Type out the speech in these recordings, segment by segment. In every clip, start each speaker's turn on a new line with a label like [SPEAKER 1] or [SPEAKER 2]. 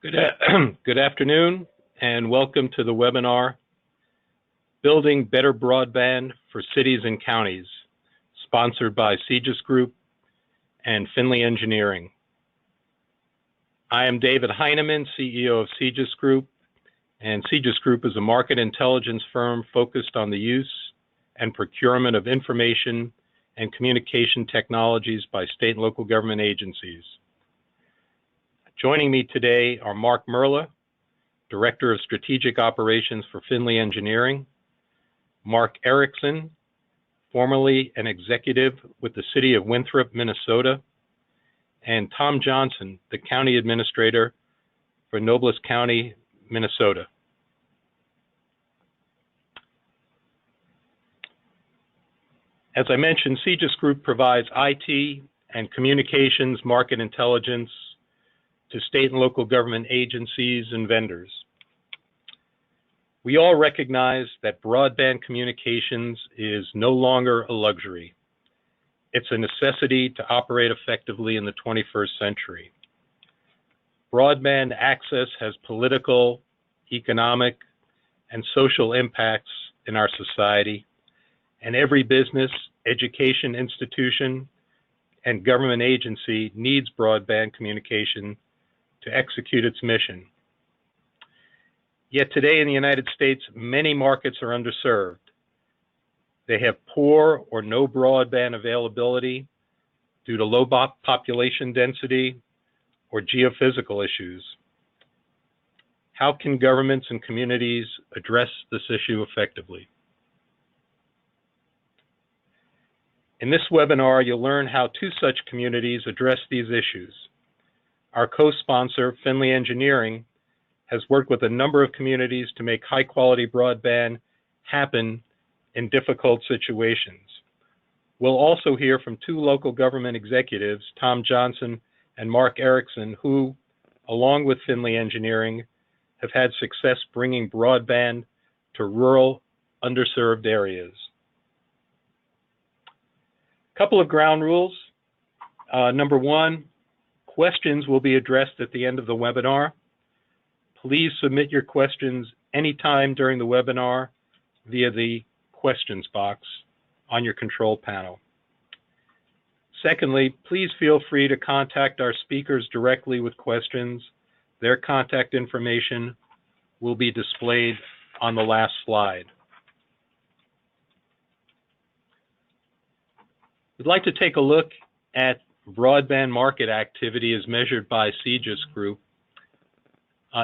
[SPEAKER 1] Good afternoon, and welcome to the webinar, Building Better Broadband for Cities and Counties, sponsored by Cegis Group and Finley Engineering. I am David Heineman, CEO of Cegis Group, and Cegis Group is a market intelligence firm focused on the use and procurement of information and communication technologies by state and local government agencies. Joining me today are Mark Merlot, Director of Strategic Operations for Finley Engineering, Mark Erickson, formerly an executive with the City of Winthrop, Minnesota, and Tom Johnson, the County Administrator for Nobles County, Minnesota. As I mentioned, Cegis Group provides IT and communications market intelligence to state and local government agencies and vendors. We all recognize that broadband communications is no longer a luxury. It's a necessity to operate effectively in the 21st century. Broadband access has political, economic, and social impacts in our society, and every business, education institution, and government agency needs broadband communication to execute its mission. Yet today in the United States, many markets are underserved. They have poor or no broadband availability due to low population density or geophysical issues. How can governments and communities address this issue effectively? In this webinar, you'll learn how two such communities address these issues. Our co-sponsor, Finley Engineering, has worked with a number of communities to make high-quality broadband happen in difficult situations. We'll also hear from two local government executives, Tom Johnson and Mark Erickson, who, along with Finley Engineering, have had success bringing broadband to rural, underserved areas. A couple of ground rules. Number one, questions will be addressed at the end of the webinar. Please submit your questions anytime during the webinar via the questions box on your control panel. Secondly, please feel free to contact our speakers directly with questions. Their contact information will be displayed on the last slide. We'd like to take a look at broadband market activity as measured by Cegis Group.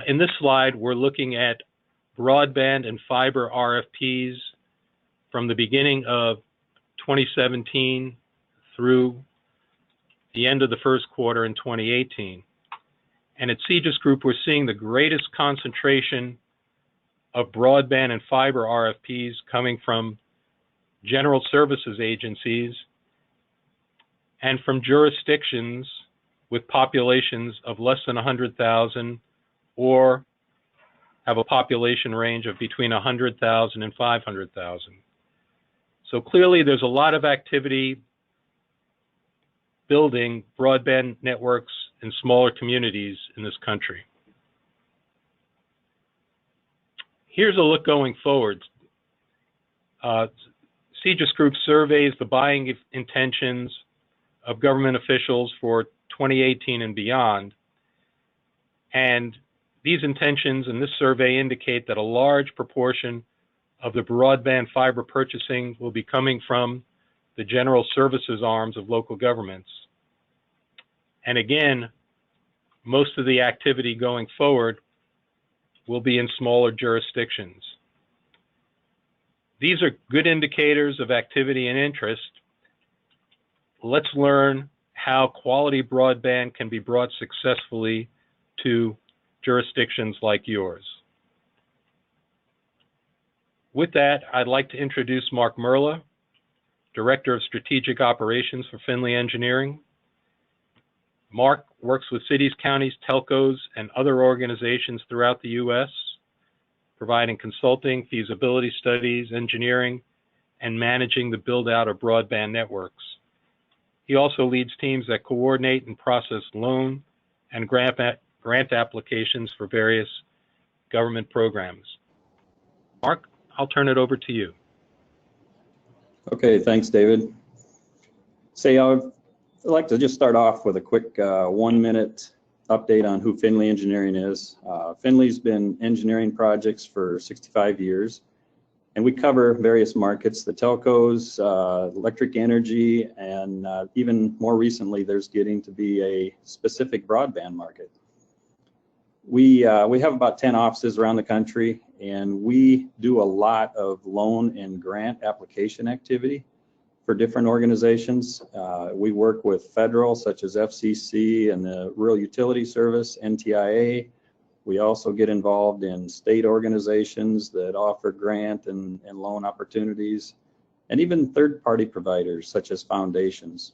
[SPEAKER 1] In this slide, we're looking at broadband and fiber RFPs from the beginning of 2017 through the end of the first quarter in 2018. And at Cegis Group, we're seeing the greatest concentration of broadband and fiber RFPs coming from general services agencies and from jurisdictions with populations of less than 100,000 or have a population range of between 100,000 and 500,000. So clearly there's a lot of activity building broadband networks in smaller communities in this country. Here's a look going forward. Cegis Group surveys the buying intentions of government officials for 2018 and beyond. And these intentions in this survey indicate that a large proportion of the broadband fiber purchasing will be coming from the general services arms of local governments. And again, most of the activity going forward will be in smaller jurisdictions. These are good indicators of activity and interest. Let's learn how quality broadband can be brought successfully to jurisdictions like yours. With that, I'd like to introduce Mark Merlot, Director of Strategic Operations for Finley Engineering. Mark works with cities, counties, telcos, and other organizations throughout the U.S., providing consulting, feasibility studies, engineering, and managing the build-out of broadband networks. He also leads teams that coordinate and process loan and grant grant applications for various government programs. Mark, I'll turn it over to you.
[SPEAKER 2] Okay, thanks, David. I'd like to just start off with a quick 1-minute update on who Finley Engineering is. Finley's been engineering projects for 65 years, and we cover various markets, the telcos, electric energy, and even more recently, there's getting to be a specific broadband market. We have about 10 offices around the country, and we do a lot of loan and grant application activity for different organizations. We work with federal, such as FCC and the Rural Utility Service, NTIA. We also get involved in state organizations that offer grant and loan opportunities, and even third-party providers, such as foundations.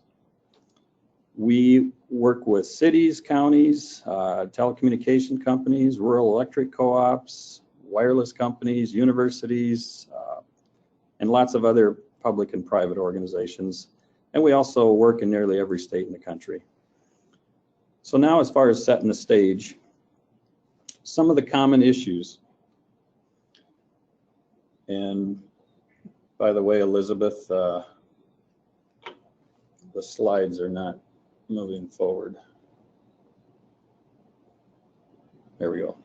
[SPEAKER 2] We work with cities, counties, telecommunication companies, rural electric co-ops, wireless companies, universities, and lots of other public and private organizations. And we also work in nearly every state in the country. So now, as far as setting the stage, some of the common issues. And by the way, Elizabeth, the slides are not moving forward. There we go.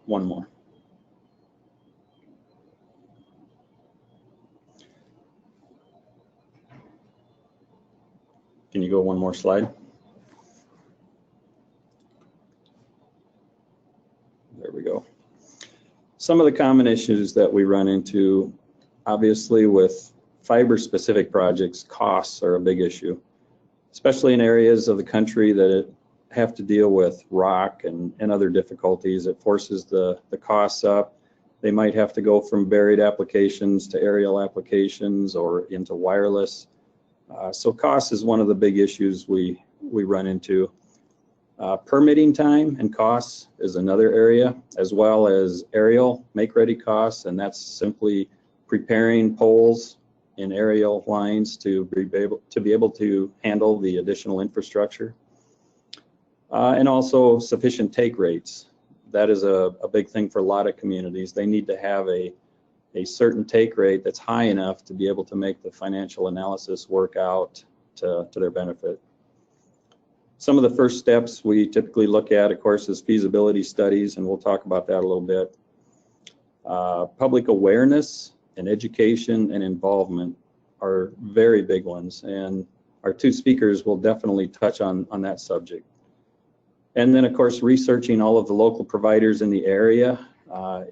[SPEAKER 2] One more. Can you go one more slide? There we go. Some of the common issues that we run into, obviously with fiber-specific projects, costs are a big issue, especially in areas of the country that have to deal with rock and other difficulties. It forces the costs up. They might have to go from buried applications to aerial applications or into wireless. So cost is one of the big issues we run into. Permitting time and costs is another area, as well as aerial make-ready costs, and that's simply preparing poles and aerial lines to be able to handle the additional infrastructure. And also sufficient take rates. That is a big thing for a lot of communities. They need to have a certain take rate that's high enough to be able to make the financial analysis work out to their benefit. Some of the first steps we typically look at, of course, is feasibility studies, and we'll talk about that a little bit. Public awareness and education and involvement are very big ones, and our two speakers will definitely touch on that subject. And then, of course, researching all of the local providers in the area.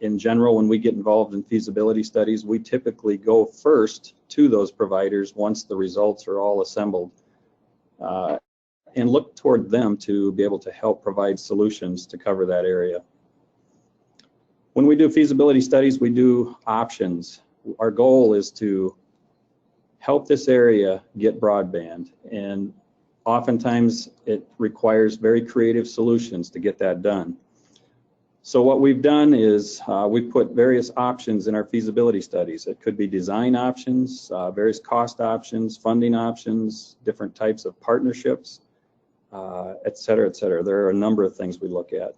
[SPEAKER 2] In general, when we get involved in feasibility studies, we typically go first to those providers once the results are all assembled, and look toward them to be able to help provide solutions to cover that area. When we do feasibility studies, we do options. Our goal is to help this area get broadband, and oftentimes it requires very creative solutions to get that done. So what we've done is we've put various options in our feasibility studies. It could be design options, various cost options, funding options, different types of partnerships, et cetera, et cetera. There are a number of things we look at.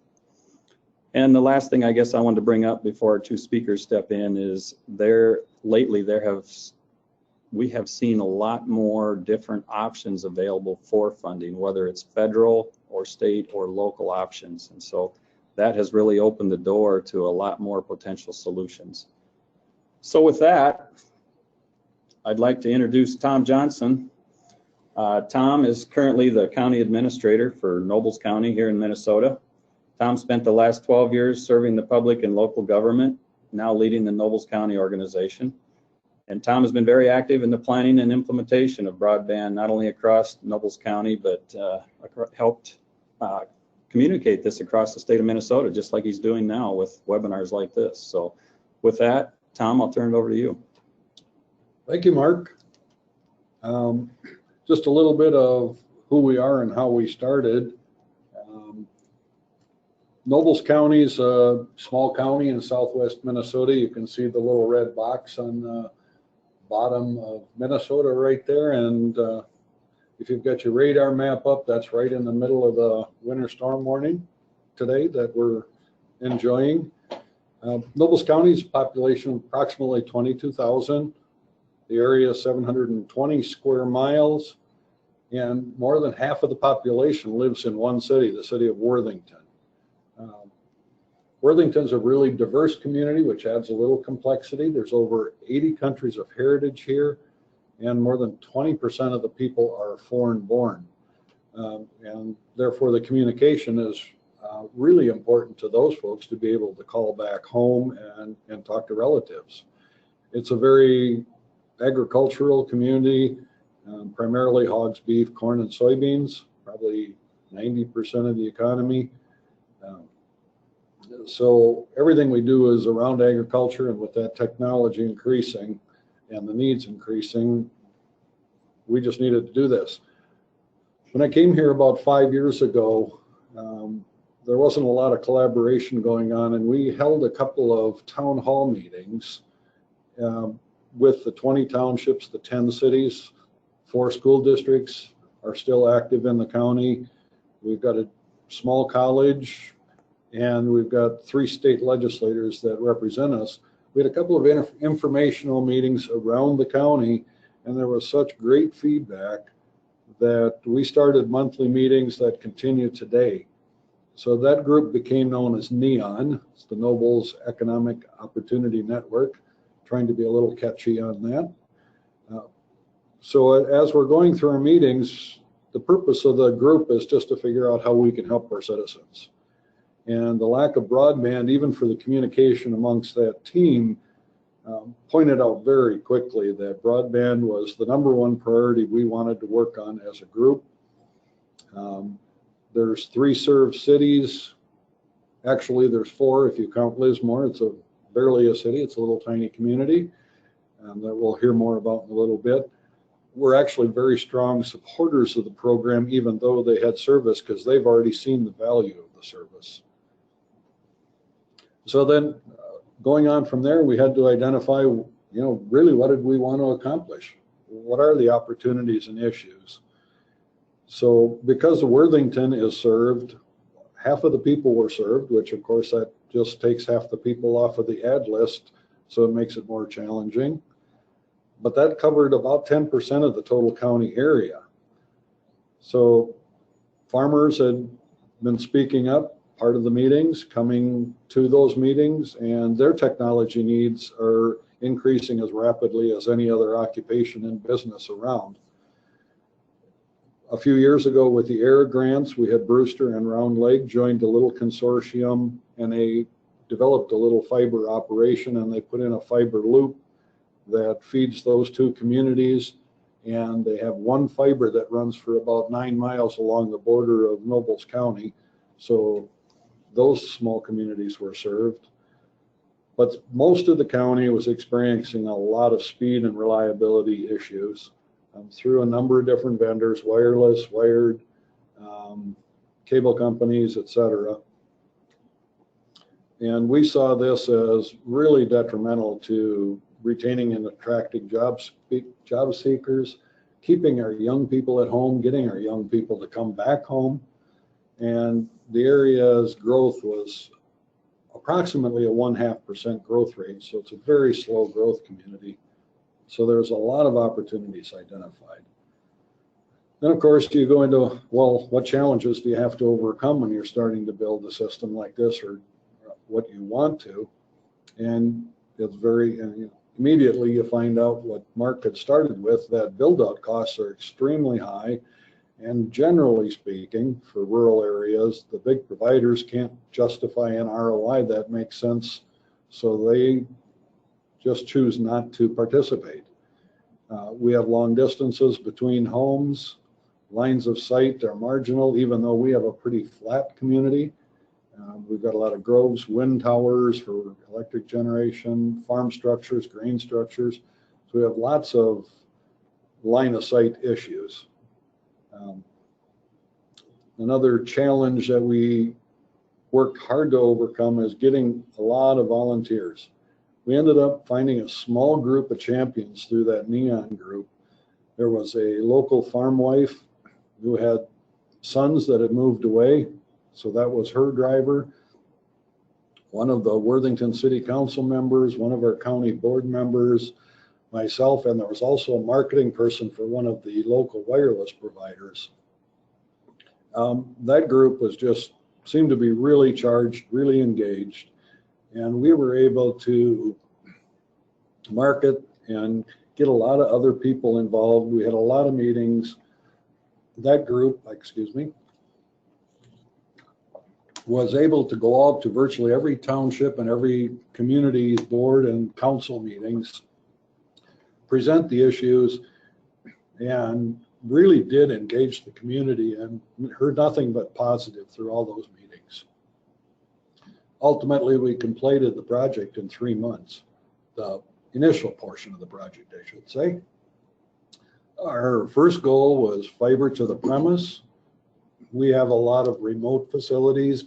[SPEAKER 2] And the last thing I guess I wanted to bring up before our two speakers step in is lately we have seen a lot more different options available for funding, whether it's federal or state or local options. And so that has really opened the door to a lot more potential solutions. So with that, I'd like to introduce Tom Johnson. Tom is currently the county administrator for Nobles County here in Minnesota. Tom spent the last 12 years serving the public and local government, now leading the Nobles County organization. And Tom has been very active in the planning and implementation of broadband, not only across Nobles County, but helped communicate this across the state of Minnesota, just like he's doing now with webinars like this. So with that, Tom, I'll turn it over to you.
[SPEAKER 3] Thank you, Mark. Just a little bit of who we are and how we started. Nobles County is a small county in southwest Minnesota. You can see the little red box on the bottom of Minnesota right there. And if you've got your radar map up, that's right in the middle of the winter storm warning. today that we're enjoying. Nobles County's population approximately 22,000. The area is 720 square miles, and more than half of the population lives in one city, the city of Worthington. Worthington's a really diverse community, which adds a little complexity. There's over 80 countries of heritage here, and more than 20% of the people are foreign born. And therefore the communication is really important to those folks to be able to call back home and talk to relatives. It's a very agricultural community, primarily hogs, beef, corn, and soybeans, probably 90% of the economy. So everything we do is around agriculture, and with that technology increasing and the needs increasing, we just needed to do this. When I came here about 5 years ago, there wasn't a lot of collaboration going on, and we held a couple of town hall meetings with the 20 townships, the 10 cities. 4 school districts are still active in the county. We've got a small college, and we've got 3 state legislators that represent us. We had a couple of informational meetings around the county, and there was such great feedback that we started monthly meetings that continue today. So that group became known as NEON. It's the Nobles Economic Opportunity Network, trying to be a little catchy on that. So as we're going through our meetings, the purpose of the group is just to figure out how we can help our citizens. And the lack of broadband, even for the communication amongst that team, pointed out very quickly that broadband was the #1 priority we wanted to work on as a group. There's 3 served cities. Actually, there's 4 if you count Lismore. It's barely a city. It's a little tiny community that we'll hear more about in a little bit. We're actually very strong supporters of the program, even though they had service, because they've already seen the value of the service. So then going on from there, we had to identify, really what did we want to accomplish? What are the opportunities and issues? So because Worthington is served, half of the people were served, which of course that just takes half the people off of the ad list, so it makes it more challenging. But that covered about 10% of the total county area. So farmers had been speaking up, part of the meetings, coming to those meetings, and their technology needs are increasing as rapidly as any other occupation in business around. A few years ago with the AIR grants, we had Brewster and Round Lake joined a little consortium, and they developed a little fiber operation, and they put in a fiber loop that feeds those 2 communities, and they have 1 fiber that runs for about 9 miles along the border of Nobles County. So those small communities were served. But most of the county was experiencing a lot of speed and reliability issues through a number of different vendors, wireless, wired, cable companies, etc. And we saw this as really detrimental to retaining and attracting job seekers, keeping our young people at home, getting our young people to come back home. And the area's growth was approximately a 0.5% growth rate. So it's a very slow growth community. So there's a lot of opportunities identified. Then of course you go into, well, what challenges do you have to overcome when you're starting to build a system like this, or what you want to? And it's very, immediately you find out what Mark had started with, that build out costs are extremely high. And generally speaking, for rural areas, the big providers can't justify an ROI that makes sense, so they just choose not to participate. We have long distances between homes. Lines of sight are marginal, even though we have a pretty flat community. We've got a lot of groves, wind towers for electric generation, farm structures, grain structures. So we have lots of line of sight issues. Another challenge that we worked hard to overcome is getting a lot of volunteers. We ended up finding a small group of champions through that NEON group. There was a local farm wife who had sons that had moved away, So that was her driver. One of the Worthington City Council members, one of our county board members, myself, and there was also a marketing person for one of the local wireless providers. That group was just, seemed to be really charged, really engaged, and we were able to market and get a lot of other people involved. We had a lot of meetings. That group, was able to go out to virtually every township and every community board and council meetings, present the issues, and really did engage the community, and heard nothing but positive through all those meetings. Ultimately, we completed the project in 3 months, the initial portion of the project, I should say. Our first goal was fiber to the premise. We have a lot of remote facilities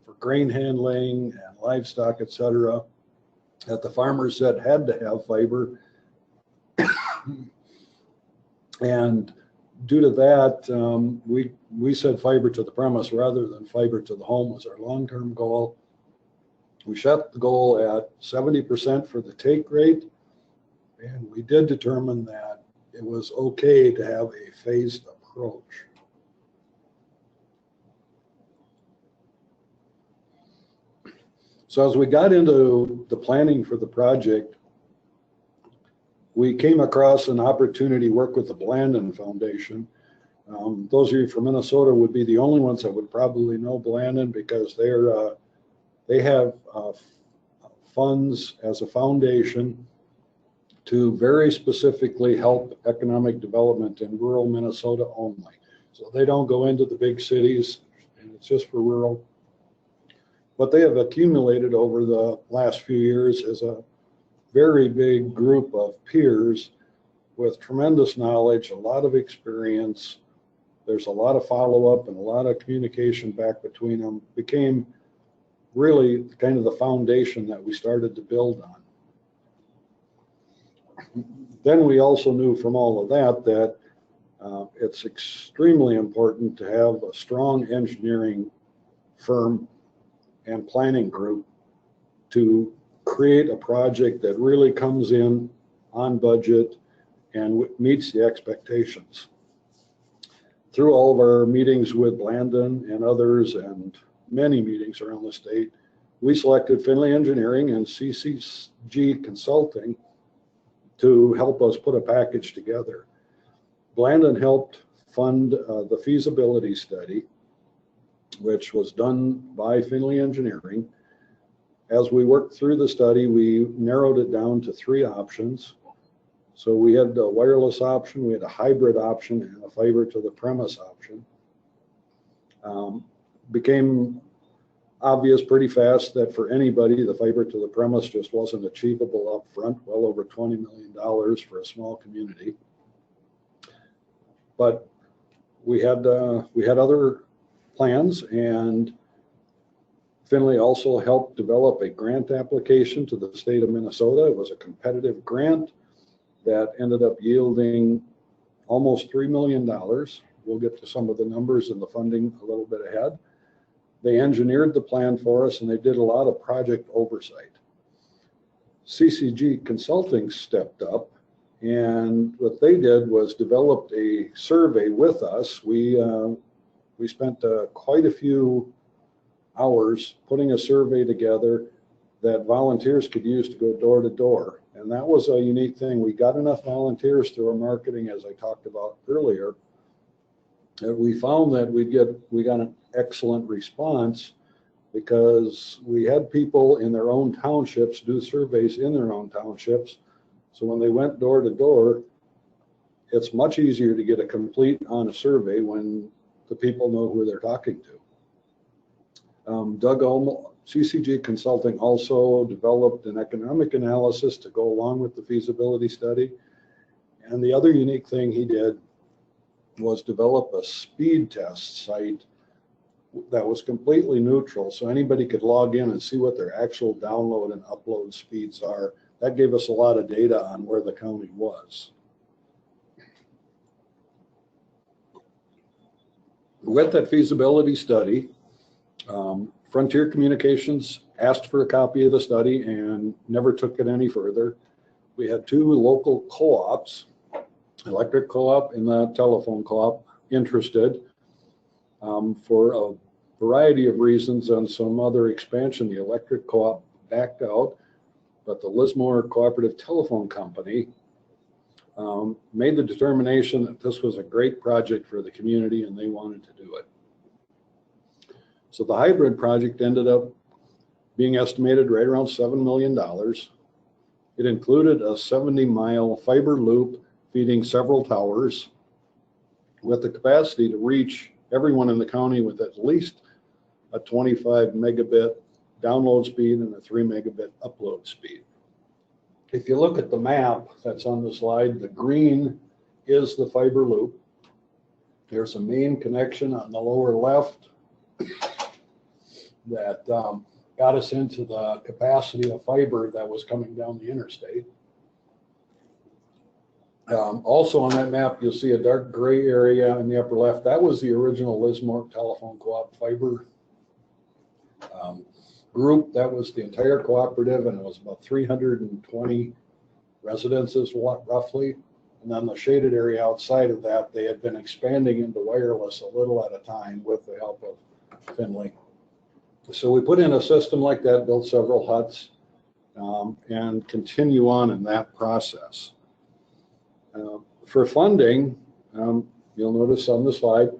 [SPEAKER 3] for grain handling and livestock, etc., that the farmers said had to have fiber. And due to that, we said fiber to the premise rather than fiber to the home was our long-term goal. We set the goal at 70% for the take rate, and we did determine that it was okay to have a phased approach. So as we got into the planning for the project, we came across an opportunity to work with the Blandin Foundation. Those of you from Minnesota would be the only ones that would probably know Blandin, because they have funds as a foundation to very specifically help economic development in rural Minnesota only. So they don't go into the big cities, and it's just for rural. What they have accumulated over the last few years is a very big group of peers with tremendous knowledge, a lot of experience. There's a lot of follow-up and a lot of communication back between them. Became really kind of the foundation that we started to build on. Then we also knew from all of that it's extremely important to have a strong engineering firm and planning group to create a project that really comes in on budget and meets the expectations. Through all of our meetings with Blandin and others, and many meetings around the state, we selected Finley Engineering and CCG Consulting to help us put a package together. Blandin helped fund the feasibility study, which was done by Finley Engineering. As we worked through the study, we narrowed it down to 3 options. So we had the wireless option, we had a hybrid option, and a fiber to the premise option. Became obvious pretty fast that for anybody, the fiber to the premise just wasn't achievable up front, well over $20 million for a small community. But we had other plans, and Finley also helped develop a grant application to the state of Minnesota. It was a competitive grant that ended up yielding almost $3 million. We'll get to some of the numbers and the funding a little bit ahead. They engineered the plan for us, and they did a lot of project oversight. CCG Consulting stepped up, and what they did was developed a survey with us. We spent quite a few hours putting a survey together that volunteers could use to go door to door. And that was a unique thing. We got enough volunteers through our marketing, as I talked about earlier, that we found that we got an excellent response, because we had people in their own townships do surveys in their own townships. So when they went door to door, it's much easier to get a complete honest survey when the people know who they're talking to. CCG Consulting also developed an economic analysis to go along with the feasibility study. And the other unique thing he did was develop a speed test site that was completely neutral, so anybody could log in and see what their actual download and upload speeds are. That gave us a lot of data on where the county was. With that feasibility study, Frontier Communications asked for a copy of the study and never took it any further. We had two local co-ops, electric co-op and the telephone co-op, interested for a variety of reasons and some other expansion. The electric co-op backed out, but the Lismore Cooperative Telephone Company made the determination that this was a great project for the community and they wanted to do it. So the hybrid project ended up being estimated right around $7 million. It included a 70-mile fiber loop feeding several towers with the capacity to reach everyone in the county with at least a 25 megabit download speed and a 3 megabit upload speed. If you look at the map that's on the slide, the green is the fiber loop. There's a main connection on the lower left that got us into the capacity of fiber that was coming down the interstate. Also on that map, you'll see a dark gray area in the upper left. That was the original Lismore Telephone Co-op fiber group. That was the entire cooperative, and it was about 320 residences roughly. And then the shaded area outside of that, they had been expanding into wireless a little at a time with the help of Finley. So we put in a system like that, built several huts, and continue on in that process. For funding, you'll notice on the slide,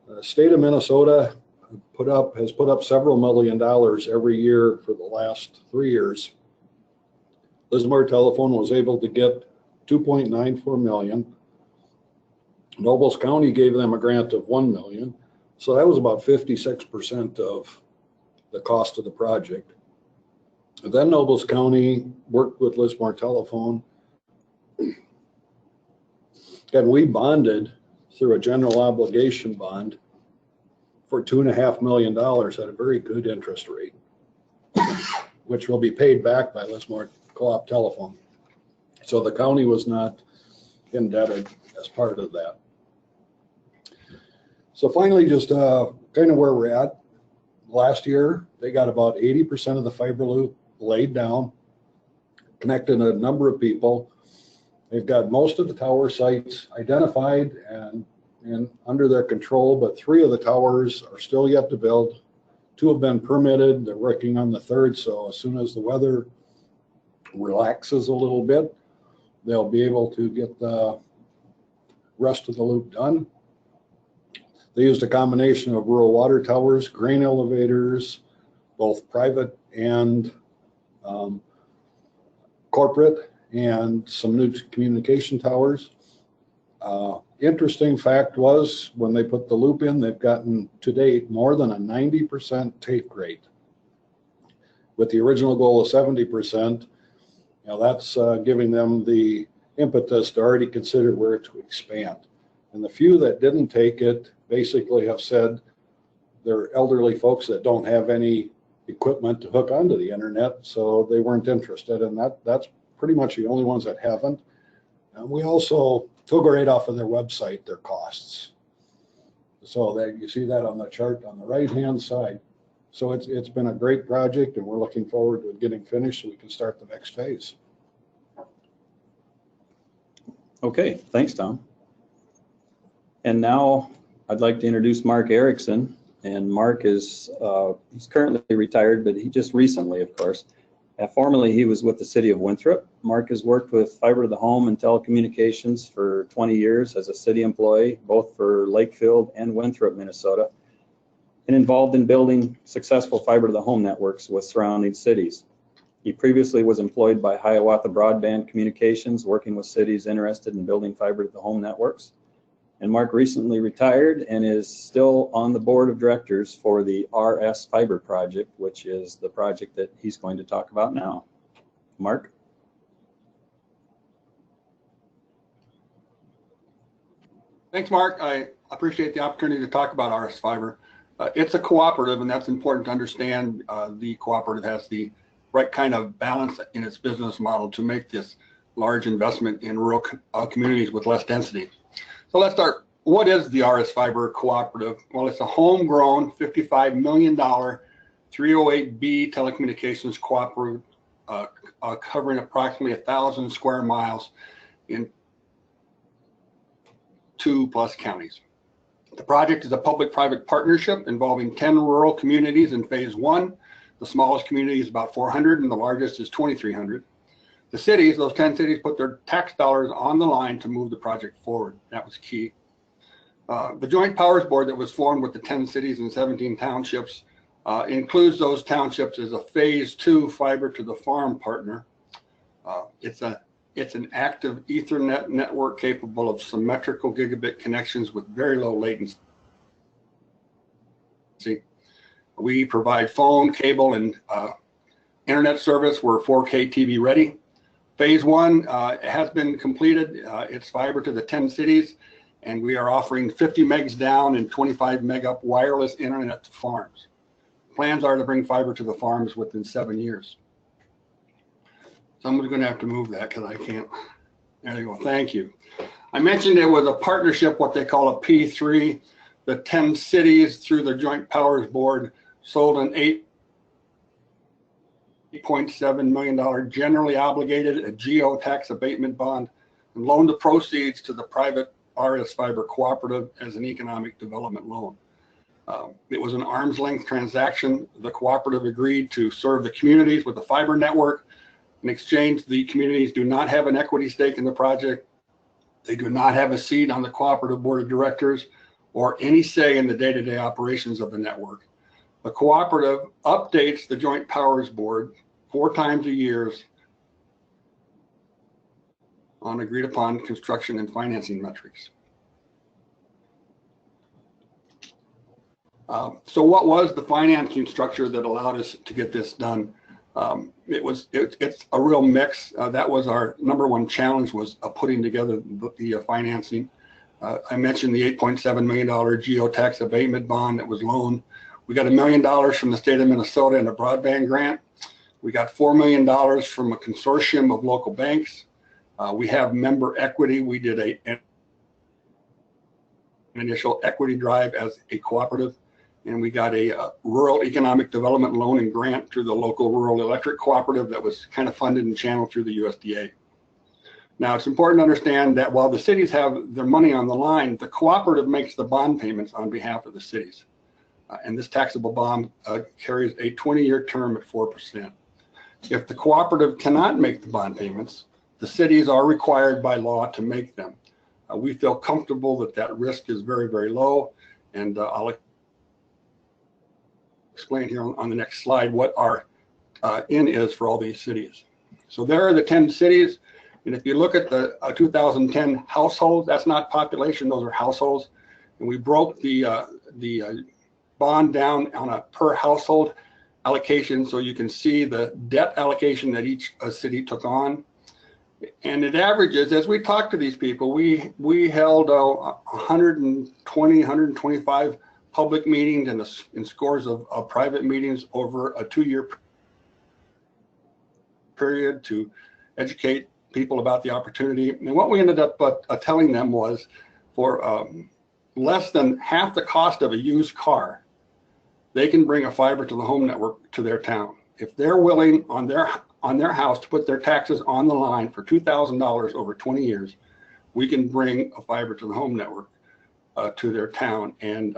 [SPEAKER 3] the state of Minnesota has put up several $1 million every year for the last 3 years. Lismore Telephone was able to get $2.94 million. Nobles County gave them a grant of $1 million. So that was about 56% of the cost of the project. And then Nobles County worked with Lismore Telephone, and we bonded through a general obligation bond for $2.5 million at a very good interest rate, which will be paid back by Lismore Co-op Telephone. So the county was not indebted as part of that. So finally, just kind of where we're at. Last year, they got about 80% of the fiber loop laid down, connected a number of people. They've got most of the tower sites identified and under their control, but 3 of the towers are still yet to build. 2 have been permitted. They're working on the 3rd, so as soon as the weather relaxes a little bit, they'll be able to get the rest of the loop done. They used a combination of rural water towers, grain elevators, both private and corporate, and some new communication towers. Interesting fact was when they put the loop in, they've gotten to date more than a 90% take rate. With the original goal of 70%, that's giving them the impetus to already consider where to expand. And the few that didn't take it basically have said they're elderly folks that don't have any equipment to hook onto the internet, so they weren't interested. And that's pretty much the only ones that haven't. And we also took right off of their website their costs. So that you see that on the chart on the right-hand side. So it's been a great project, and we're looking forward to it getting finished so we can start the next phase.
[SPEAKER 2] Okay, thanks, Tom. And now I'd like to introduce Mark Erickson. And Mark is he's currently retired, but he just recently, of course. Formerly, he was with the city of Winthrop. Mark has worked with fiber to the home and telecommunications for 20 years as a city employee, both for Lakefield and Winthrop, Minnesota, and involved in building successful fiber to the home networks with surrounding cities. He previously was employed by Hiawatha Broadband Communications, working with cities interested in building fiber to the home networks. And Mark recently retired and is still on the board of directors for the RS Fiber project, which is the project that he's going to talk about now. Mark?
[SPEAKER 4] Thanks, Mark. I appreciate the opportunity to talk about RS Fiber. It's a cooperative, and that's important to understand. The cooperative has the right kind of balance in its business model to make this large investment in rural communities with less density. So let's start what is the RS Fiber Cooperative? Well, it's a homegrown $55 million 308B telecommunications cooperative covering approximately 1,000 square miles in 2+ counties. The project is a public-private partnership involving 10 rural communities in phase 1. The smallest community is about 400 and the largest is 2,300. The cities, those 10 cities, put their tax dollars on the line to move the project forward. That was key. The Joint Powers Board that was formed with the 10 cities and 17 townships includes those townships as a phase 2 fiber to the farm partner. It's an active Ethernet network capable of symmetrical gigabit connections with very low latency. We provide phone, cable, and internet service. We're 4K TV ready. Phase 1 has been completed. It's fiber to the 10 cities, and we are offering 50 megs down and 25 meg up wireless internet to farms. Plans are to bring fiber to the farms within 7 years. Someone's going to have to move that because I can't. There you go. Thank you. I mentioned it was a partnership, what they call a P3. The 10 cities through the Joint Powers Board sold an $8.7 million generally obligated a geo tax abatement bond and loaned the proceeds to the private RS Fiber Cooperative as an economic development loan. It was an arm's length transaction. The cooperative agreed to serve the communities with a fiber network. In exchange, the communities do not have an equity stake in the project. They do not have a seat on the cooperative board of directors or any say in the day-to-day operations of the network. The cooperative updates the Joint Powers Board 4 times a year on agreed upon construction and financing metrics. So what was the financing structure that allowed us to get this done? It's a real mix. That was our #1 challenge, was putting together the financing. I mentioned the $8.7 million geotax abatement bond that was loaned. We got $1 million from the state of Minnesota in a broadband grant. We got $4 million from a consortium of local banks. We have member equity. We did an initial equity drive as a cooperative, and we got a rural economic development loan and grant through the local rural electric cooperative that was kind of funded and channeled through the USDA. Now, it's important to understand that while the cities have their money on the line, the cooperative makes the bond payments on behalf of the cities. And this taxable bond carries a 20-year term at 4%. If the cooperative cannot make the bond payments, the cities are required by law to make them. We feel comfortable that that risk is very, very low, and I'll explain here on the next slide what our in is for all these cities. So there are the 10 cities, and if you look at the 2010 households, that's not population, those are households, and we broke the bond down on a per household allocation, so you can see the debt allocation that each city took on. And it averages, as we talk to these people, we held 120, 125 public meetings and scores of private meetings over a 2-year period to educate people about the opportunity. And what we ended up telling them was, for less than half the cost of a used car, they can bring a fiber to the home network to their town. If they're willing on their house to put their taxes on the line for $2,000 over 20 years, we can bring a fiber to the home network to their town. And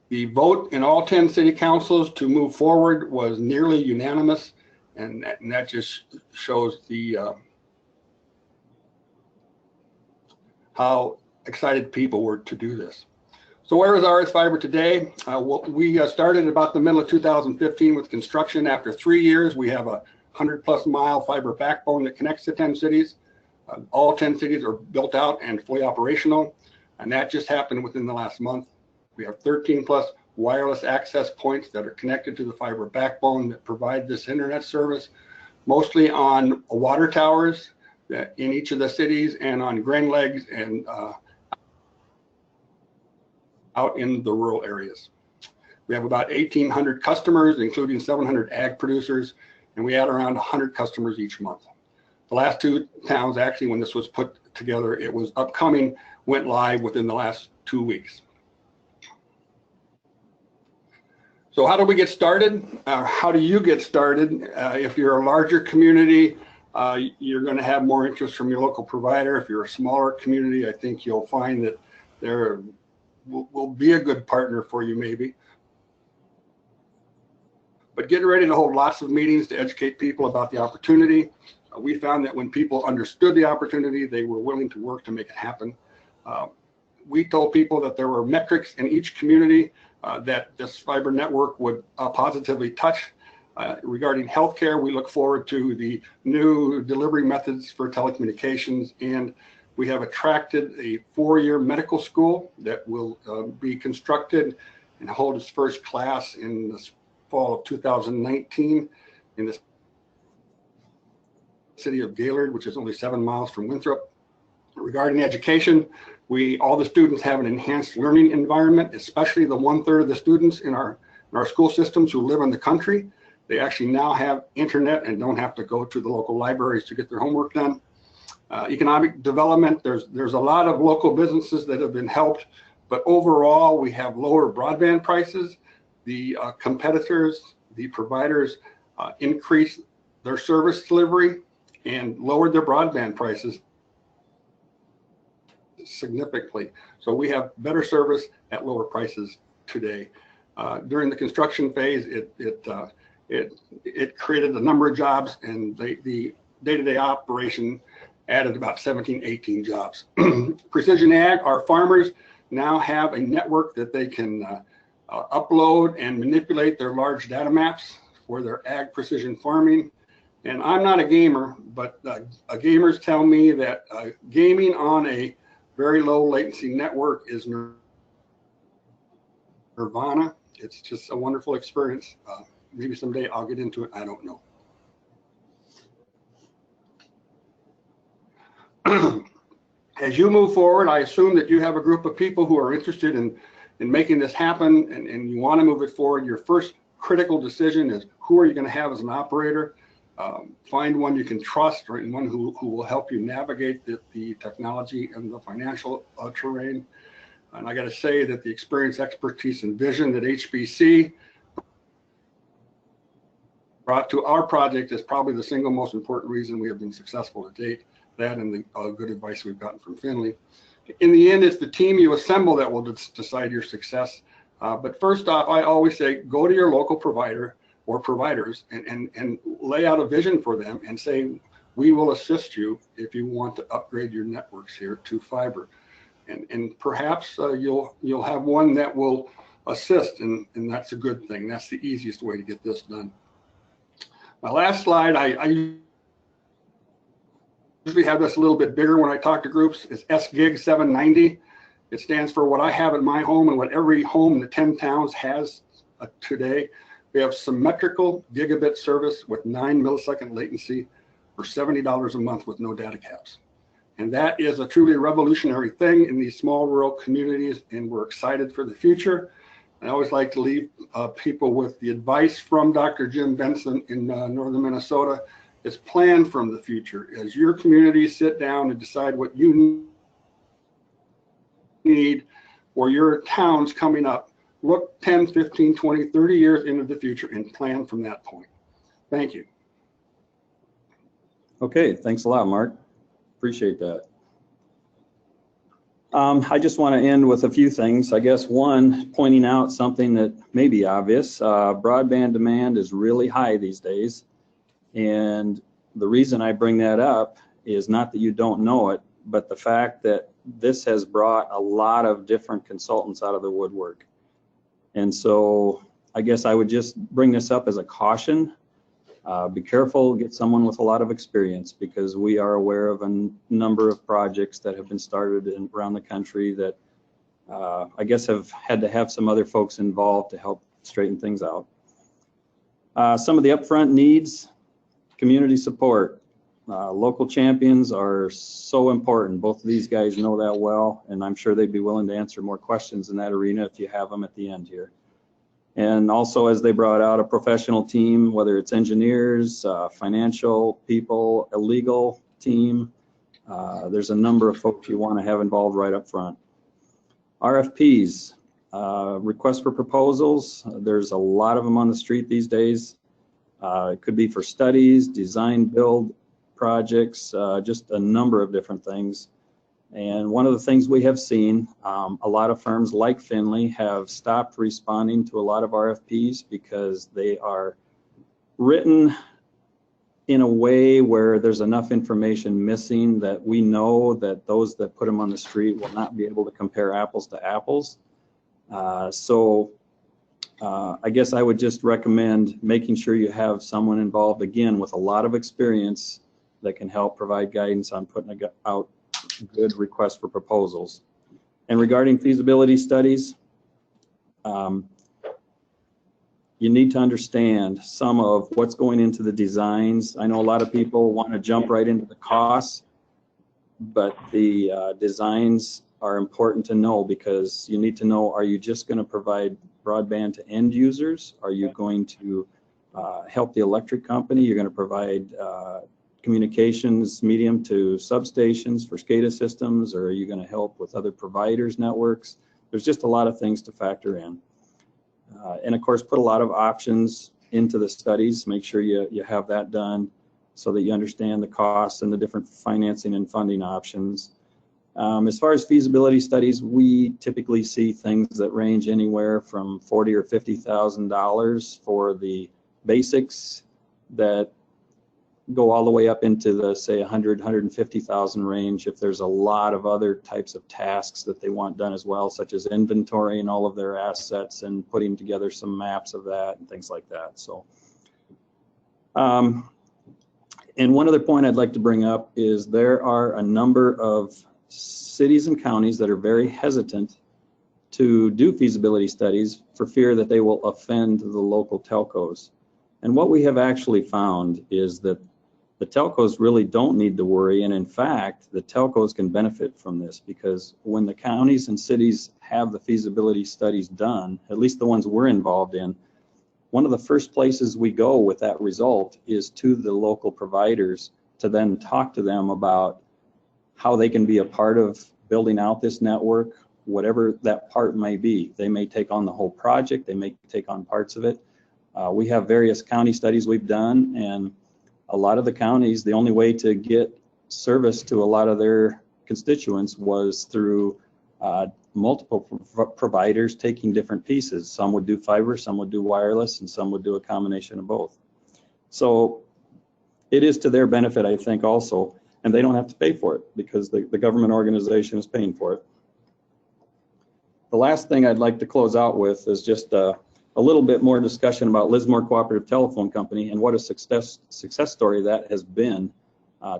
[SPEAKER 4] the vote in all 10 city councils to move forward was nearly unanimous, and that just shows the how excited people were to do this. So where is RS Fiber today? We started about the middle of 2015 with construction. After 3 years, we have a 100+ mile fiber backbone that connects the 10 cities. All 10 cities are built out and fully operational, and that just happened within the last month. We have 13+ wireless access points that are connected to the fiber backbone that provide this internet service, mostly on water towers in each of the cities and on grain legs and out in the rural areas. We have about 1,800 customers, including 700 ag producers, and we add around 100 customers each month. The last 2 towns, actually, when this was put together. It was upcoming, went live within the last 2 weeks. So how do we get started? How do you get started? If you're a larger community, you're going to have more interest from your local provider. If you're a smaller community, I think you'll find that there will be a good partner for you maybe. But get ready to hold lots of meetings to educate people about the opportunity. We found that when people understood the opportunity, they were willing to work to make it happen. We told people that there were metrics in each community that this fiber network would positively touch. Regarding healthcare, we look forward to the new delivery methods for telecommunications, and we have attracted a 4-year medical school that will be constructed and hold its first class in the fall of 2019 in the city of Gaylord, which is only 7 miles from Winthrop. Regarding education, all the students have an enhanced learning environment, especially the 1/3 of the students in our school systems who live in the country. They actually now have internet and don't have to go to the local libraries to get their homework done. Economic development, there's a lot of local businesses that have been helped, but overall we have lower broadband prices. The competitors, the providers increased their service delivery and lowered their broadband prices significantly. So we have better service at lower prices today. During the construction phase, it created a number of jobs, and the day-to-day operation added about 17, 18 jobs. Precision Ag, our farmers now have a network that they can upload and manipulate their large data maps for their ag precision farming. And I'm not a gamer, but gamers tell me that gaming on a very low latency network is nirvana. It's just a wonderful experience. Maybe someday I'll get into it. I don't know. As you move forward, I assume that you have a group of people who are interested in making this happen, and you want to move it forward. Your first critical decision is who are you going to have as an operator? Find one you can trust, or one who will help you navigate the technology and the financial terrain. And I got to say that the experience, expertise, and vision that HBC brought to our project is probably the single most important reason we have been successful to date. That and the good advice we've gotten from Finley. In the end, it's the team you assemble that will decide your success. But first off, I always say, go to your local provider or providers and lay out a vision for them and say, we will assist you if you want to upgrade your networks here to fiber. And perhaps you'll have one that will assist, and that's a good thing. That's the easiest way to get this done. My last slide, I usually have this a little bit bigger when I talk to groups. It's SGIG 790. It stands for what I have at my home and what every home in the 10 towns has today. We have symmetrical gigabit service with 9 millisecond latency for $70 a month with no data caps. And that is a truly revolutionary thing in these small rural communities, and we're excited for the future. I always like to leave people with the advice from Dr. Jim Benson in northern Minnesota. Is plan from the future. As your communities sit down and decide what you need or your towns coming up, look 10, 15, 20, 30 years into the future and plan from that point. Thank you.
[SPEAKER 2] Okay, thanks a lot, Mark. Appreciate that. I just want to end with a few things. I guess one, pointing out something that may be obvious. Broadband demand is really high these days. And the reason I bring that up is not that you don't know it, but the fact that this has brought a lot of different consultants out of the woodwork. And so I guess I would just bring this up as a caution. Be careful, get someone with a lot of experience, because we are aware of a number of projects that have been started around the country that I guess have had to have some other folks involved to help straighten things out. Some of the upfront needs, community support. Local champions are so important. Both of these guys know that well, and I'm sure they'd be willing to answer more questions in that arena if you have them at the end here. And also, as they brought out, a professional team, whether it's engineers, financial people, a legal team, There's a number of folks you want to have involved right up front. RFPs, requests for proposals. There's a lot of them on the street these days. It could be for studies, design, build projects, just a number of different things. And one of the things we have seen, a lot of firms like Finley have stopped responding to a lot of RFPs because they are written in a way where there's enough information missing that we know that those that put them on the street will not be able to compare apples to apples. So I guess I would just recommend making sure you have someone involved, again, with a lot of experience that can help provide guidance on putting out good requests for proposals. And regarding feasibility studies, you need to understand some of what's going into the designs. I know a lot of people want to jump right into the costs, but the designs are important to know, because you need to know, are you just going to provide broadband to end users? Are you going to help the electric company? You're going to provide communications medium to substations for SCADA systems, or are you going to help with other providers' networks? There's just a lot of things to factor in. And of course, put a lot of options into the studies. Make sure you have that done so that you understand the costs and the different financing and funding options. As far as feasibility studies, we typically see things that range anywhere from $40,000 or $50,000 for the basics, that go all the way up into the, say, $100,000, $150,000 range if there's a lot of other types of tasks that they want done as well, such as inventory and all of their assets and putting together some maps of that and things like that. So, and one other point I'd like to bring up is there are a number of cities and counties that are very hesitant to do feasibility studies for fear that they will offend the local telcos. And what we have actually found is that the telcos really don't need to worry, and in fact, the telcos can benefit from this, because when the counties and cities have the feasibility studies done, at least the ones we're involved in, one of the first places we go with that result is to the local providers to then talk to them about how they can be a part of building out this network, whatever that part may be. They may take on the whole project, they may take on parts of it. We have various county studies we've done, and a lot of the counties, the only way to get service to a lot of their constituents was through multiple providers taking different pieces. Some would do fiber, some would do wireless, and some would do a combination of both. So it is to their benefit, I think, also, and they don't have to pay for it because the government organization is paying for it. The last thing I'd like to close out with is just a little bit more discussion about Lismore Cooperative Telephone Company and what a success story that has been.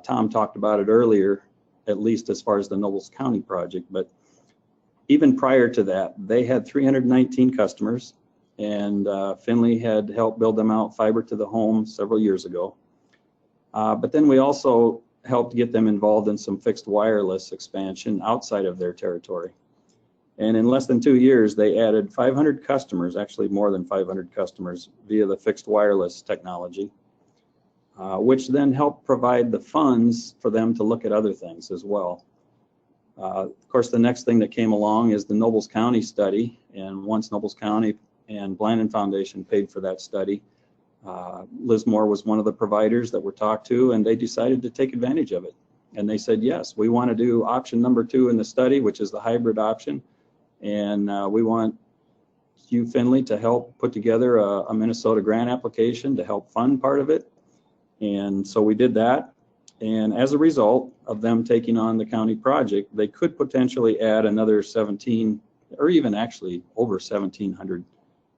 [SPEAKER 2] Tom talked about it earlier, at least as far as the Nobles County project, but even prior to that, they had 319 customers, and Finley had helped build them out fiber to the home several years ago. But then we also helped get them involved in some fixed wireless expansion outside of their territory. And in less than 2 years, they added 500 customers, actually more than 500 customers, via the fixed wireless technology, which then helped provide the funds for them to look at other things as well. Of course, the next thing that came along is the Nobles County study, and once Nobles County and Blandin Foundation paid for that study, Lismore was one of the providers that were talked to, and they decided to take advantage of it. And they said, yes, we want to do option number 2 in the study, which is the hybrid option. And we want you, Finley, to help put together a Minnesota grant application to help fund part of it. And so we did that. And as a result of them taking on the county project, they could potentially add another 17, or even actually over 1,700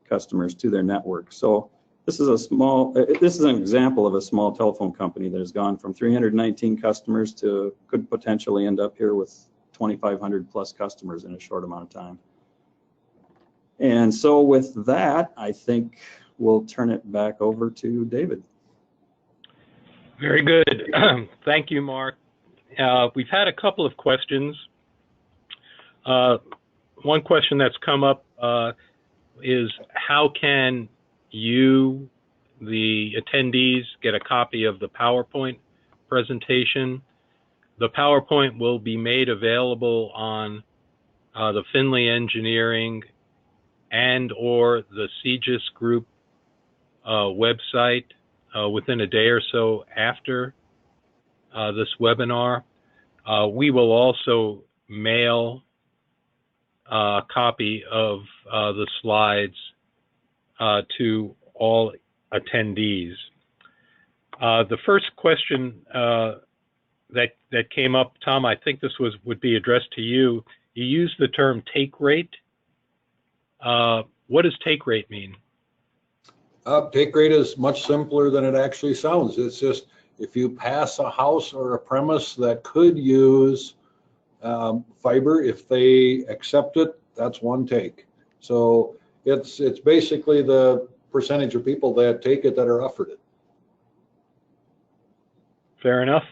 [SPEAKER 2] customers to their network. So this is an example of a small telephone company that has gone from 319 customers to could potentially end up here with 2,500 plus customers in a short amount of time. And so with that, I think we'll turn it back over to David.
[SPEAKER 1] Very good. Thank you, Mark. We've had a couple of questions. One question that's come up is, how can you, the attendees, get a copy of the PowerPoint presentation? The PowerPoint will be made available on the Finley Engineering and or the CGIS Group website within a day or so after this webinar. We will also mail a copy of the slides to all attendees. The first question that came up, Tom, I think this would be addressed to you. You used the term take rate. What does take rate mean?
[SPEAKER 3] Take rate is much simpler than it actually sounds. It's just if you pass a house or a premise that could use fiber, if they accept it, that's one take. So it's basically the percentage of people that take it that are offered it.
[SPEAKER 1] Fair enough.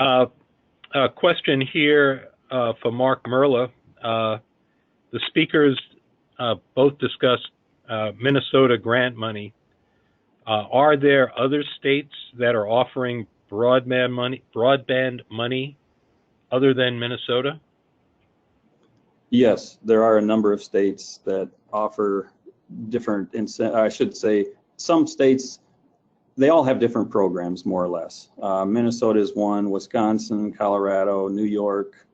[SPEAKER 1] A question here for Mark Merlot. The speakers both discussed Minnesota grant money. Are there other states that are offering broadband money other than Minnesota?
[SPEAKER 2] Yes, there are a number of states that offer different, I should say, some states, they all have different programs, more or less. Minnesota is one, Wisconsin, Colorado, New York.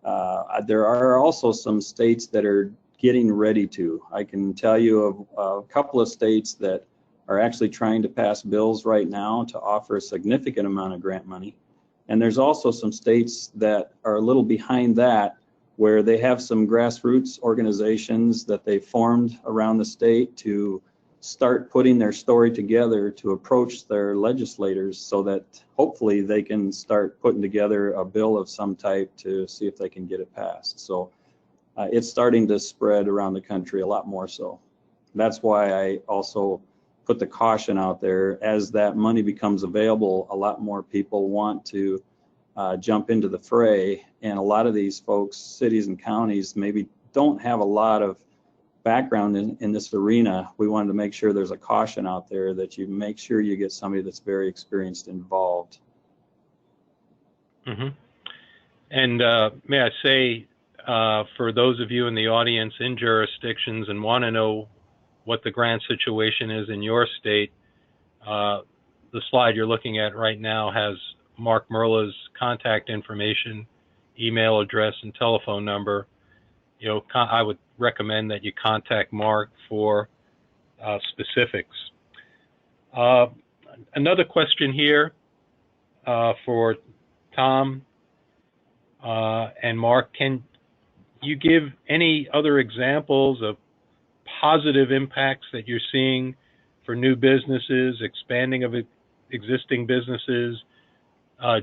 [SPEAKER 2] There are also some states that are getting ready to. I can tell you of a couple of states that are actually trying to pass bills right now to offer a significant amount of grant money. And there's also some states that are a little behind that, where they have some grassroots organizations that they formed around the state to start putting their story together to approach their legislators so that hopefully they can start putting together a bill of some type to see if they can get it passed. So it's starting to spread around the country a lot more so. That's why I also put the caution out there. As that money becomes available, a lot more people want to jump into the fray, and a lot of these folks, cities and counties, maybe don't have a lot of background in this arena. We wanted to make sure there's a caution out there that you make sure you get somebody that's very experienced involved.
[SPEAKER 1] Mm-hmm. And may I say, for those of you in the audience in jurisdictions and want to know what the grant situation is in your state, the slide you're looking at right now has Mark Merla's contact information, email address, and telephone number. You know, I would recommend that you contact Mark for specifics. Another question here for Tom and Mark. Can you give any other examples of positive impacts that you're seeing for new businesses, expanding of existing businesses,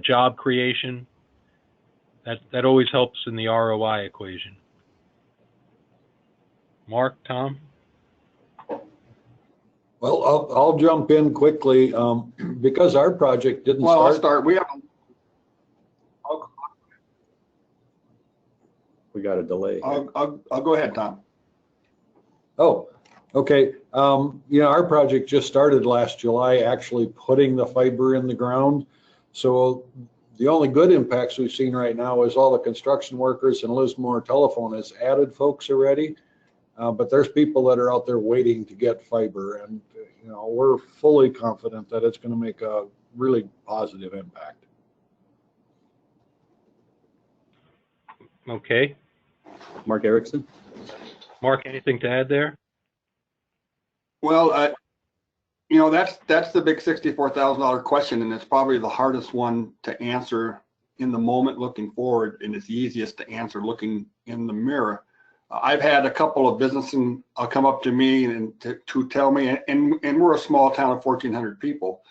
[SPEAKER 1] job creation? That always helps in the ROI equation. Mark, Tom?
[SPEAKER 3] Well, I'll jump in quickly because our project didn't start.
[SPEAKER 4] Well, I'll start.
[SPEAKER 2] We got a delay.
[SPEAKER 4] I'll go ahead, Tom.
[SPEAKER 3] Oh, okay. You know, our project just started last July, actually putting the fiber in the ground. So the only good impacts we've seen right now is all the construction workers and Lismore Telephone has added folks already. But there's people that are out there waiting to get fiber, and you know, we're fully confident that it's going to make a really positive impact.
[SPEAKER 1] Okay.
[SPEAKER 2] Mark Erickson?
[SPEAKER 1] Mark, anything to add there?
[SPEAKER 4] Well, you know, that's the big $64,000 question, and it's probably the hardest one to answer in the moment looking forward, and it's the easiest to answer looking in the mirror. I've had a couple of businesses come up to me and to tell me, and we're a small town of 1,400 people,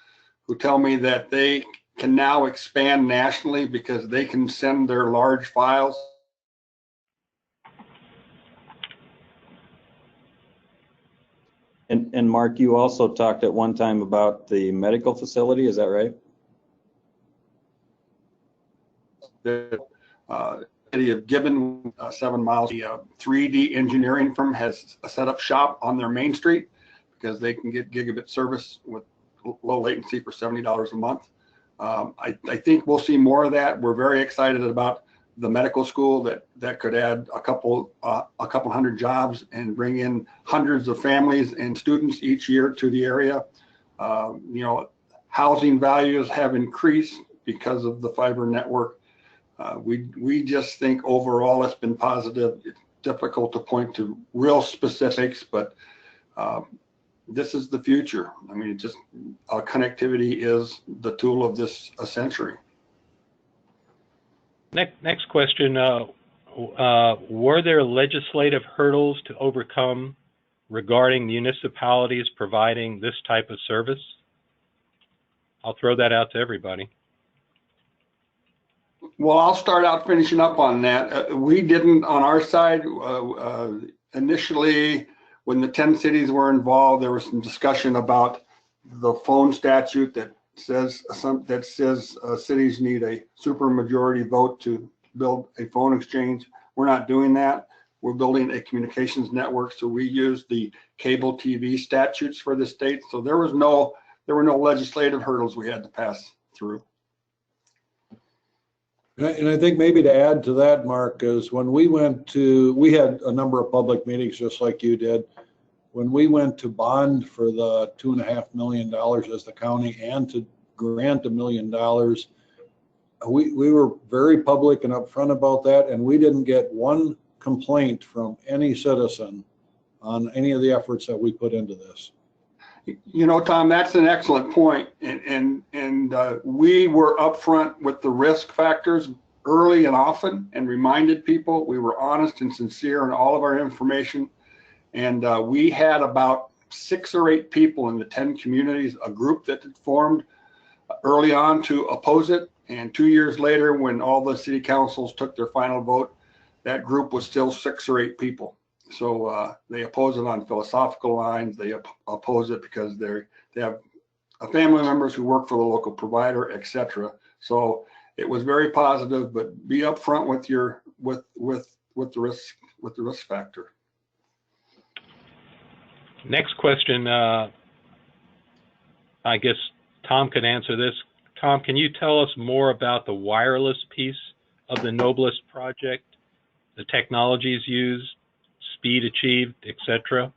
[SPEAKER 4] who tell me that they can now expand nationally because they can send their large files.
[SPEAKER 2] And Mark, you also talked at one time about the medical facility, is that right?
[SPEAKER 4] The city of Gibbon, 7 miles, the 3D engineering firm has set up shop on their main street because they can get gigabit service with low latency for $70 a month. I think we'll see more of that. We're very excited about the medical school that could add a couple hundred jobs and bring in hundreds of families and students each year to the area. Housing values have increased because of the fiber network. We just think overall it's been positive. It's difficult to point to real specifics, but this is the future. I mean, connectivity is the tool of this century.
[SPEAKER 1] Next question, were there legislative hurdles to overcome regarding municipalities providing this type of service? I'll throw that out to everybody.
[SPEAKER 4] Well, I'll start out finishing up on that. We didn't, on our side, initially, when the 10 cities were involved, there was some discussion about the phone statute that says cities need a supermajority vote to build a phone exchange. We're not doing that. We're building a communications network, so we use the cable TV statutes for the state. So there were no legislative hurdles we had to pass through.
[SPEAKER 3] And I think maybe to add to that, Mark, is when we had a number of public meetings just like you did. When we went to bond for the $2.5 million as the county and to grant $1 million, we were very public and upfront about that, and we didn't get one complaint from any citizen on any of the efforts that we put into this.
[SPEAKER 4] You know, Tom, that's an excellent point, and we were upfront with the risk factors early and often, and reminded people. We were honest and sincere in all of our information, and we had about 6 or 8 people in the 10 communities, a group that had formed early on to oppose it, and 2 years later, when all the city councils took their final vote, that group was still 6 or 8 people. So they oppose it on philosophical lines. They oppose it because they have family members who work for the local provider, etc. So it was very positive, but be upfront with the risk factor.
[SPEAKER 1] Next question. I guess Tom can answer this. Tom, can you tell us more about the wireless piece of the Noblest project, the technologies used, speed achieved, etc.?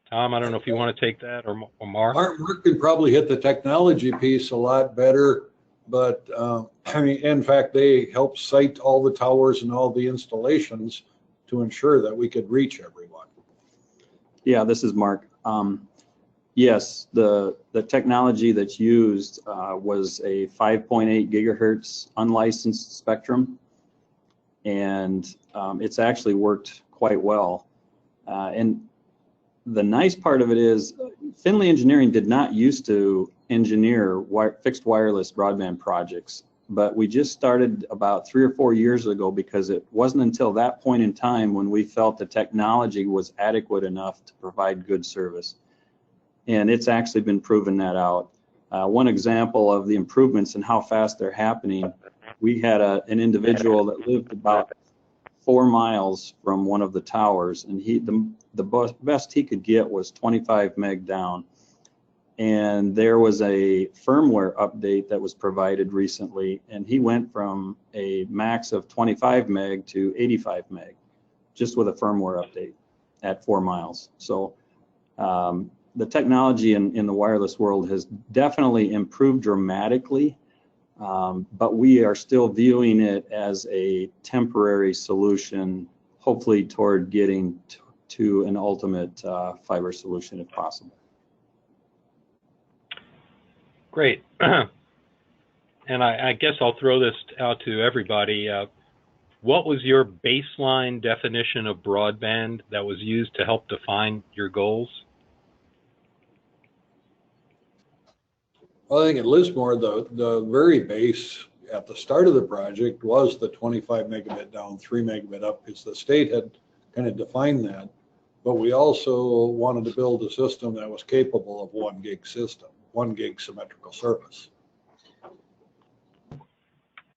[SPEAKER 1] Tom, I don't know if you want to take that, or Mark.
[SPEAKER 3] Mark could probably hit the technology piece a lot better, but I mean, in fact, they helped site all the towers and all the installations to ensure that we could reach everyone.
[SPEAKER 2] Yeah, this is Mark. Yes, the technology that's used was a 5.8 gigahertz unlicensed spectrum, and it's actually worked quite well. And the nice part of it is Finley Engineering did not used to engineer fixed wireless broadband projects, but we just started about 3 or 4 years ago because it wasn't until that point in time when we felt the technology was adequate enough to provide good service. And it's actually been proven that out. One example of the improvements and how fast they're happening, we had an individual that lived about 4 miles from one of the towers, and the best he could get was 25 meg down. And there was a firmware update that was provided recently, and he went from a max of 25 meg to 85 meg just with a firmware update at 4 miles. So the technology in the wireless world has definitely improved dramatically, but we are still viewing it as a temporary solution, hopefully toward getting to an ultimate fiber solution if possible.
[SPEAKER 1] Great. And I guess I'll throw this out to everybody. What was your baseline definition of broadband that was used to help define your goals?
[SPEAKER 3] Well, I think at Lismore, the very base at the start of the project was the 25 megabit down, 3 megabit up, because the state had kind of defined that. But we also wanted to build a system that was capable of 1 gig system, 1 gig symmetrical service.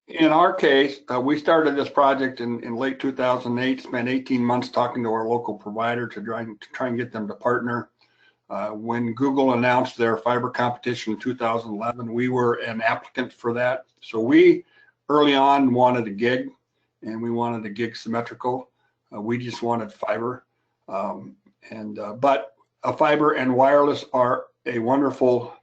[SPEAKER 4] In our case, we started this project in late 2008, spent 18 months talking to our local provider to try and get them to partner. When Google announced their fiber competition in 2011, we were an applicant for that. So we early on wanted a gig, and we wanted a gig symmetrical. We just wanted fiber. But fiber and wireless are a wonderful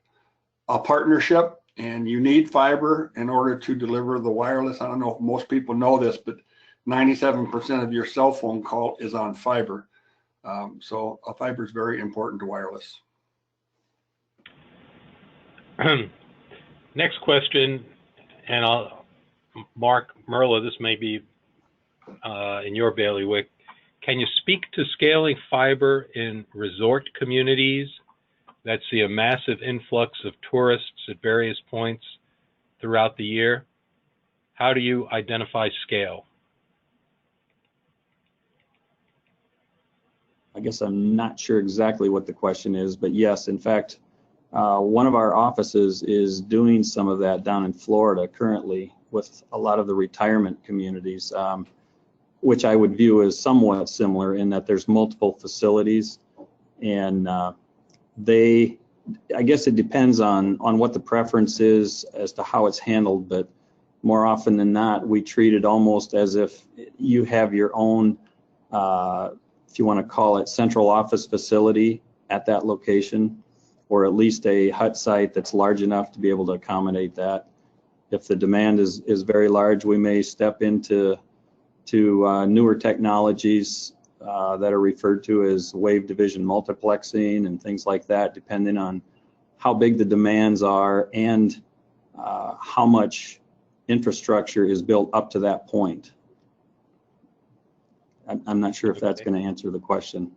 [SPEAKER 4] partnership, and you need fiber in order to deliver the wireless. I don't know if most people know this, but 97% of your cell phone call is on fiber. So fiber is very important to wireless.
[SPEAKER 1] Next question, and Mark Merlot, this may be in your bailiwick. Can you speak to scaling fiber in resort communities that see a massive influx of tourists at various points throughout the year? How do you identify scale?
[SPEAKER 2] I guess I'm not sure exactly what the question is, but yes, in fact, one of our offices is doing some of that down in Florida currently with a lot of the retirement communities, which I would view as somewhat similar in that there's multiple facilities, and I guess it depends on what the preference is as to how it's handled, but more often than not, we treat it almost as if you have your own, if you want to call it, central office facility at that location, or at least a hut site that's large enough to be able to accommodate that. If the demand is very large, we may step into newer technologies that are referred to as wave division multiplexing and things like that, depending on how big the demands are and how much infrastructure is built up to that point. I'm not sure if that's going to answer the question.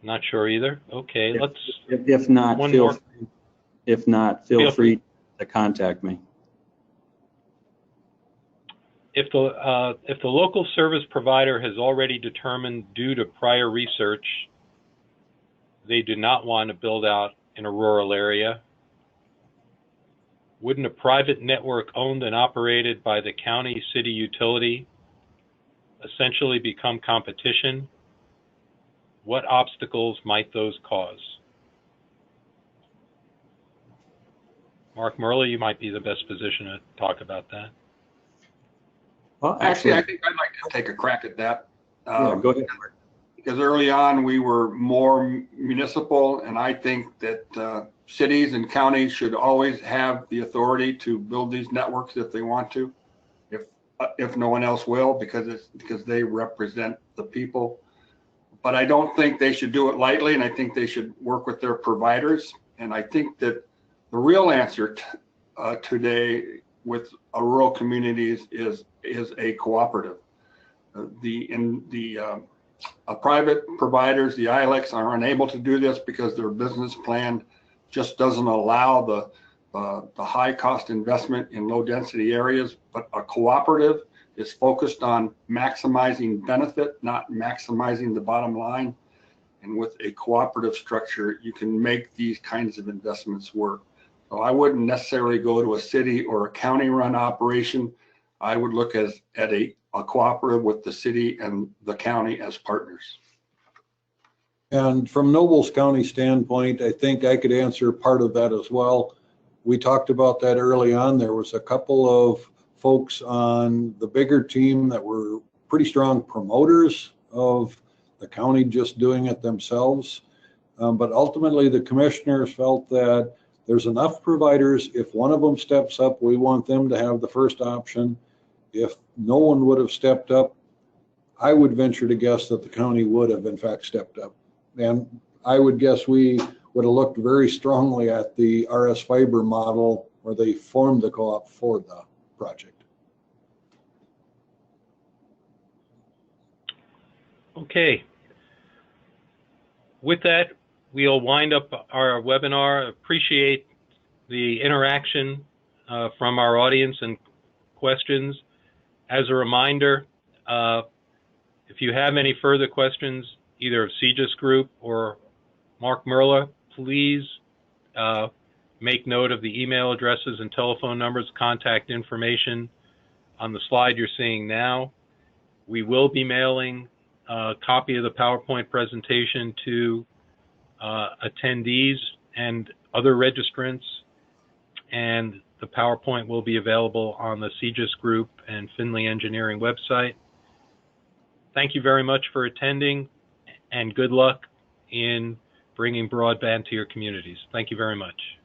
[SPEAKER 1] Not sure either. Okay,
[SPEAKER 2] if not, feel free to contact me.
[SPEAKER 1] If the local service provider has already determined due to prior research they do not want to build out in a rural area, wouldn't a private network owned and operated by the county city utility essentially become competition? What obstacles might those cause? Mark Merlot, you might be the best position to talk about that.
[SPEAKER 2] Well,
[SPEAKER 4] actually, I think I'd like to take a crack at that.
[SPEAKER 2] Yeah, go ahead.
[SPEAKER 4] Because early on we were more municipal, and I think that cities and counties should always have the authority to build these networks if they want to, if no one else will, because they represent the people. But I don't think they should do it lightly, and I think they should work with their providers. And I think that the real answer today with rural communities is a cooperative. Private providers, the ILECs, are unable to do this because their business plan just doesn't allow the high cost investment in low density areas. But a cooperative is focused on maximizing benefit, not maximizing the bottom line. And with a cooperative structure, you can make these kinds of investments work. So I wouldn't necessarily go to a city or a county run operation. I would look at a cooperative with the city and the county as partners.
[SPEAKER 3] And from Nobles County standpoint, I think I could answer part of that as well. We talked about that early on. There was a couple of folks on the bigger team that were pretty strong promoters of the county just doing it themselves. But ultimately the commissioners felt that there's enough providers. If one of them steps up, we want them to have the first option. If no one would have stepped up, I would venture to guess that the county would have in fact stepped up. And I would guess we would have looked very strongly at the RS Fiber model where they formed the co-op for the project.
[SPEAKER 1] Okay. With that, we'll wind up our webinar. Appreciate the interaction from our audience and questions. As a reminder, if you have any further questions, either of CGIS Group or Mark Merlot, please make note of the email addresses and telephone numbers, contact information on the slide you're seeing now. We will be mailing a copy of the PowerPoint presentation to attendees and other registrants, and the PowerPoint will be available on the CGIS Group and Finley Engineering website. Thank you very much for attending, and good luck in bringing broadband to your communities. Thank you very much.